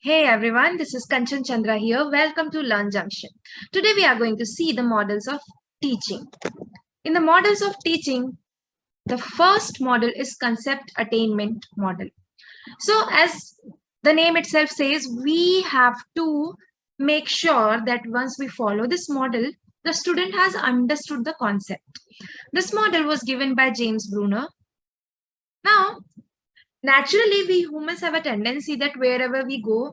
Hey everyone, this is Kanchan Chandra here. Welcome to Learn Junction. Today we are going to see the models of teaching. In the models of teaching, the first model is concept attainment model. So as the name itself says, we have to make sure that once we follow this model, the student has understood the concept. This model was given by James Bruner. Now, naturally, we humans have a tendency that wherever we go,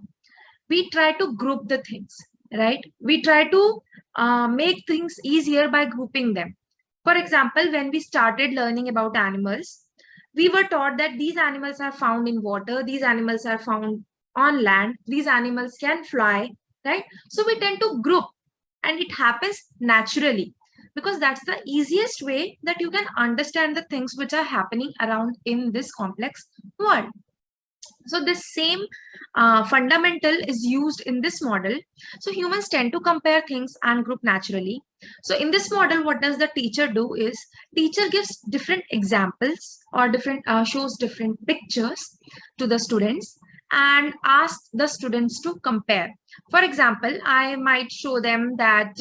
we try to group the things, right? We try to make things easier by grouping them. For example, when we started learning about animals, we were taught that these animals are found in water, these animals are found on land, these animals can fly, right? So we tend to group, and it happens naturally because that's the easiest way that you can understand the things which are happening around in this complex world. So this same fundamental is used in this model. So humans tend to compare things and group naturally. So in this model, what does the teacher do is teacher gives different examples or different shows different pictures to the students and asks the students to compare. For example, I might show them that,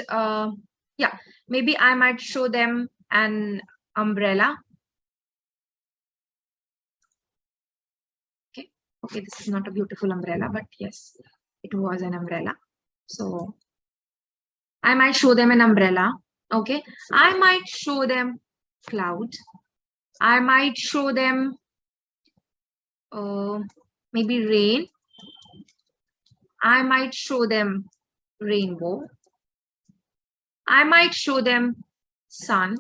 maybe I might show them an umbrella. Okay, this is not a beautiful umbrella, but yes, it was an umbrella. So I might show them an umbrella. Okay, I might show them cloud. I might show them maybe rain. I might show them rainbow. I might show them sun.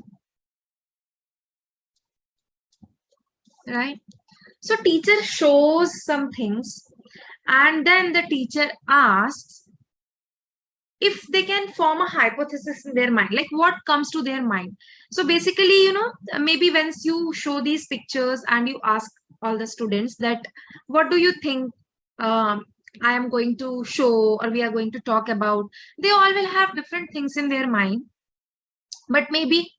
Right? So teacher shows some things and then the teacher asks if they can form a hypothesis in their mind, like what comes to their mind. So basically, maybe once you show these pictures and you ask all the students that, what do you think I am going to show or we are going to talk about, they all will have different things in their mind. But maybe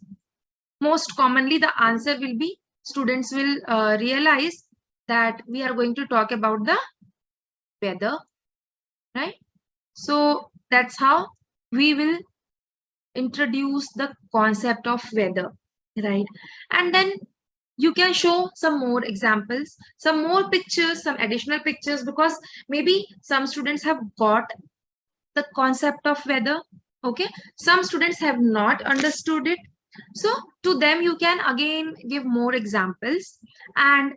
most commonly the answer will be, students will realize that we are going to talk about the weather, right? So that's how we will introduce the concept of weather, right? And then you can show some more examples, some more pictures, some additional pictures, because maybe some students have got the concept of weather, okay? Some students have not understood it. So to them, you can again give more examples and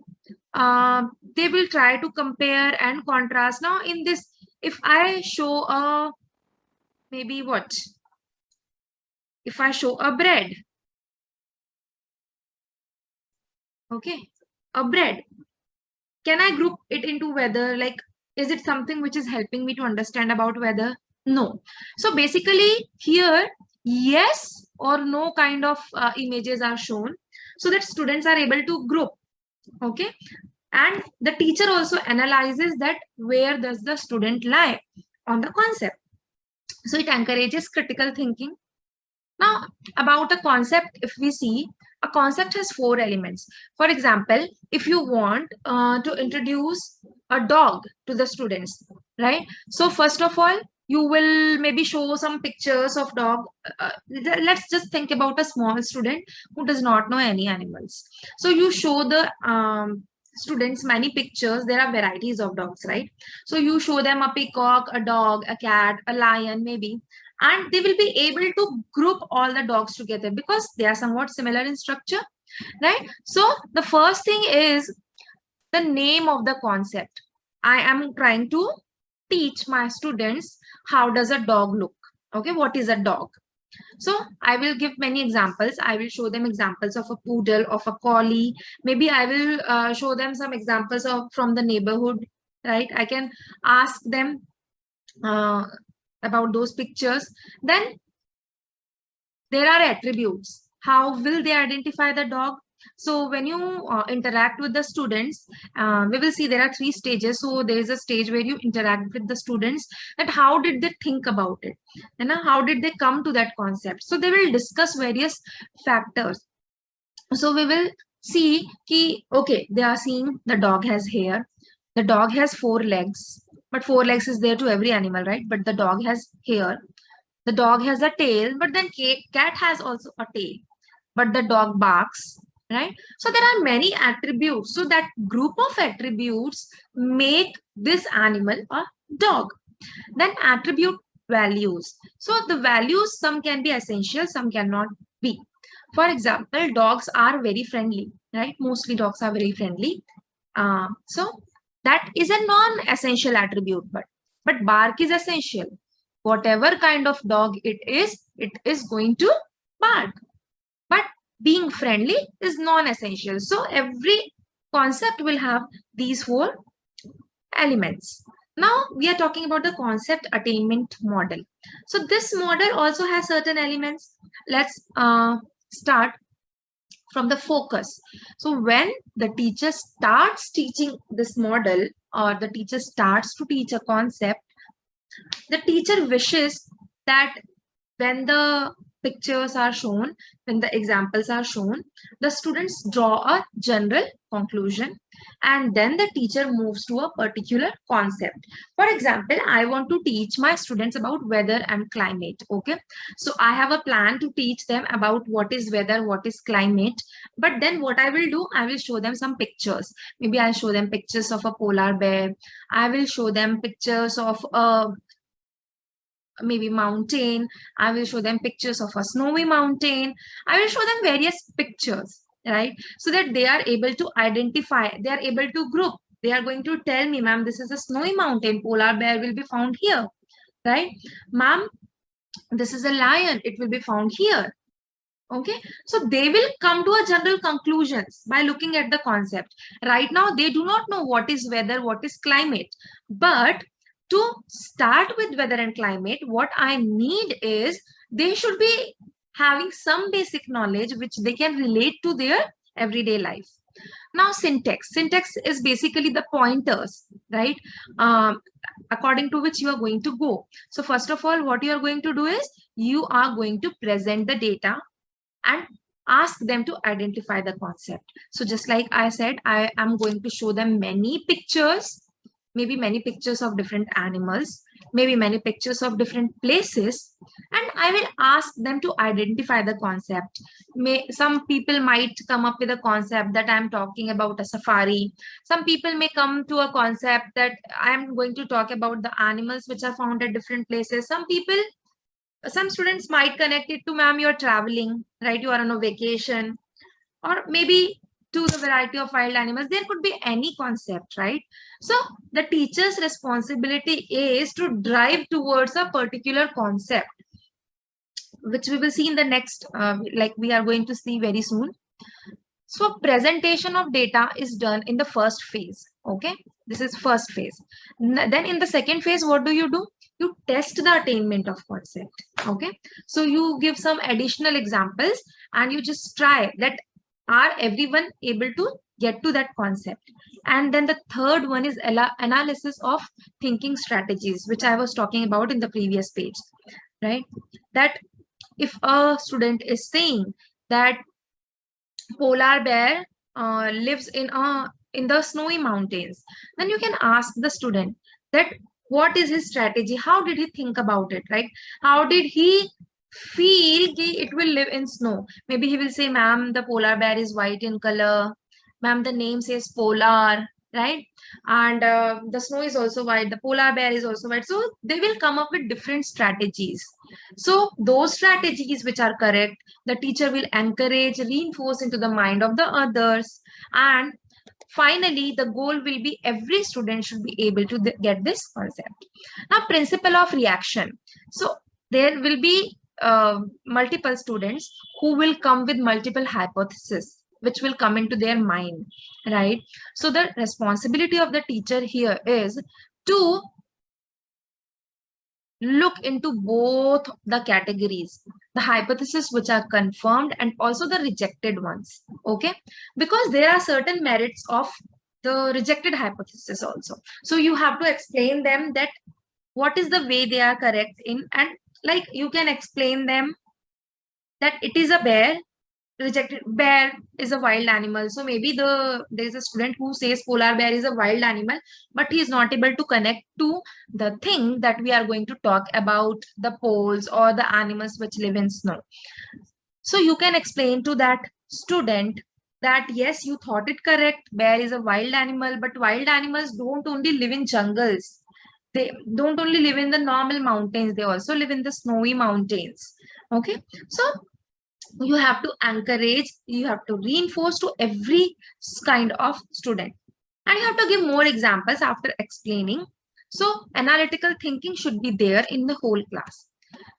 they will try to compare and contrast. Now in this, if I show a, maybe what? If I show a bread, okay, a bread, can I group it into weather? Like, is it something which is helping me to understand about weather? No. So basically here, yes or no kind of images are shown so that students are able to group, okay? And the teacher also analyzes that where does the student lie on the concept. So it encourages critical thinking. Now, about a concept, if we see, a concept has 4 elements. For example, if you want to introduce a dog to the students, right? So first of all, you will maybe show some pictures of dog. Let's just think about a small student who does not know any animals. So you show the students many pictures. There are varieties of dogs, right? So you show them a peacock, a dog, a cat, a lion, maybe, and they will be able to group all the dogs together because they are somewhat similar in structure, right? So the first thing is the name of the concept. I am trying to teach my students how does a dog look. Okay, what is a dog? So I will give many examples. I will show them examples of a poodle, of a collie. Maybe I will show them some examples of from the neighborhood, right? I can ask them about those pictures. Then there are attributes. How will they identify the dog? So when you interact with the students, we will see there are 3 stages. So there is a stage where you interact with the students, that how did they think about it, and how did they come to that concept. So they will discuss various factors. So we will see ki, okay, they are seeing the dog has hair, the dog has 4 legs, but 4 legs is there to every animal, right? But the dog has hair. The dog has a tail, but then cat has also a tail. But the dog barks, right? So there are many attributes. So that group of attributes make this animal a dog. Then attribute values. So the values, some can be essential, some cannot be. For example, dogs are very friendly, right? Mostly dogs are very friendly. So that is a non-essential attribute, but bark is essential. Whatever kind of dog it is going to bark. But being friendly is non-essential. So every concept will have these 4 elements. Now we are talking about the concept attainment model. So this model also has certain elements. Let's start from the focus. So when the teacher starts teaching this model, or the teacher starts to teach a concept, the teacher wishes that when the pictures are shown, when the examples are shown, the students draw a general conclusion, and then the teacher moves to a particular concept. For example, I want to teach my students about weather and climate. Okay, so I have a plan to teach them about what is weather, what is climate. But then what I will do, I will show them some pictures. Maybe I'll show them pictures of a polar bear. I will show them pictures of a maybe mountain. I will show them pictures of a snowy mountain. I will show them various pictures, right? So that they are able to identify, they are able to group. They are going to tell me, ma'am, this is a snowy mountain, polar bear will be found here, right? Ma'am, this is a lion, it will be found here. Okay, so they will come to a general conclusions by looking at the concept. Right now they do not know what is weather, what is climate, but to start with weather and climate, what I need is they should be having some basic knowledge which they can relate to their everyday life. Now syntax is basically the pointers, right? According to which you are going to go. So first of all, what you are going to do is you are going to present the data and ask them to identify the concept. So just like I said, I am going to show them many pictures, maybe many pictures of different animals, maybe many pictures of different places, and I will ask them to identify the concept. Some people might come up with a concept that I'm talking about a safari. Some people may come to a concept that I'm going to talk about the animals which are found at different places. Some students might connect it to, ma'am, you're traveling, right? You are on a vacation, or maybe to the variety of wild animals. There could be any concept, right? So the teacher's responsibility is to drive towards a particular concept, which we will see in the next, like we are going to see very soon. So presentation of data is done in the first phase. Okay, this is first phase. Then in the second phase, what do? You test the attainment of concept. Okay, so you give some additional examples and you just try that, are everyone able to get to that concept? And then the third one is analysis of thinking strategies, which I was talking about in the previous page, right? That if a student is saying that polar bear lives in the snowy mountains, then you can ask the student that what is his strategy, how did he think about it, right? How did he feel it will live in snow? Maybe he will say, ma'am, the polar bear is white in color, ma'am, the name says polar, right? And the snow is also white, the polar bear is also white. So they will come up with different strategies. So those strategies which are correct, the teacher will encourage, reinforce into the mind of the others, and finally the goal will be every student should be able to get this concept. Now, principle of reaction. So there will be multiple students who will come with multiple hypotheses which will come into their mind, right? So the responsibility of the teacher here is to look into both the categories, the hypotheses which are confirmed and also the rejected ones. Okay, because there are certain merits of the rejected hypothesis also. So you have to explain them that what is the way they are correct in, and like you can explain them that it is a bear, rejected. Bear is a wild animal, so maybe there is a student who says polar bear is a wild animal, but he is not able to connect to the thing that we are going to talk about, the poles or the animals which live in snow. So you can explain to that student that yes, you thought it correct, bear is a wild animal, but wild animals don't only live in jungles, they don't only live in the normal mountains, they also live in the snowy mountains. Okay, so you have to encourage, you have to reinforce to every kind of student, and you have to give more examples after explaining. So analytical thinking should be there in the whole class.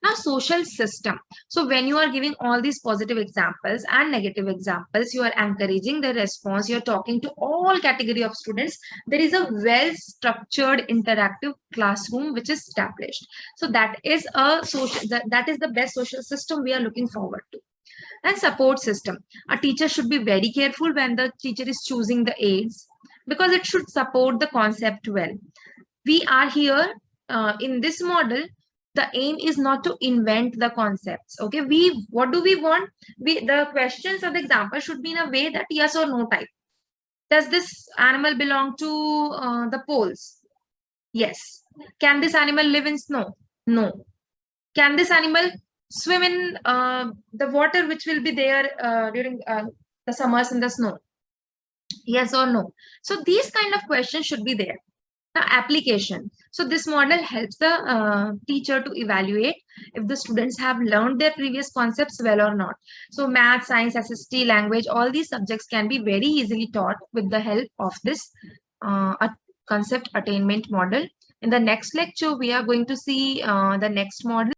Now social system, so when you are giving all these positive examples and negative examples, you are encouraging the response, you're talking to all category of students, there is a well structured interactive classroom which is established. So that is a social, that is the best social system we are looking forward to. And support system, a teacher should be very careful when the teacher is choosing the aids, because it should support the concept well. We are here in this model, the aim is not to invent the concepts. Okay, we, what do we want, we, the questions or the example should be in a way that yes or no type. Does this animal belong to the poles? Yes. Can this animal live in snow? No. Can this animal swim in the water which will be there during the summers in the snow? Yes or no? So these kind of questions should be there. Now, application. So this model helps the teacher to evaluate if the students have learned their previous concepts well or not. So math, science, SST, language, all these subjects can be very easily taught with the help of this concept attainment model. In the next lecture, we are going to see the next model.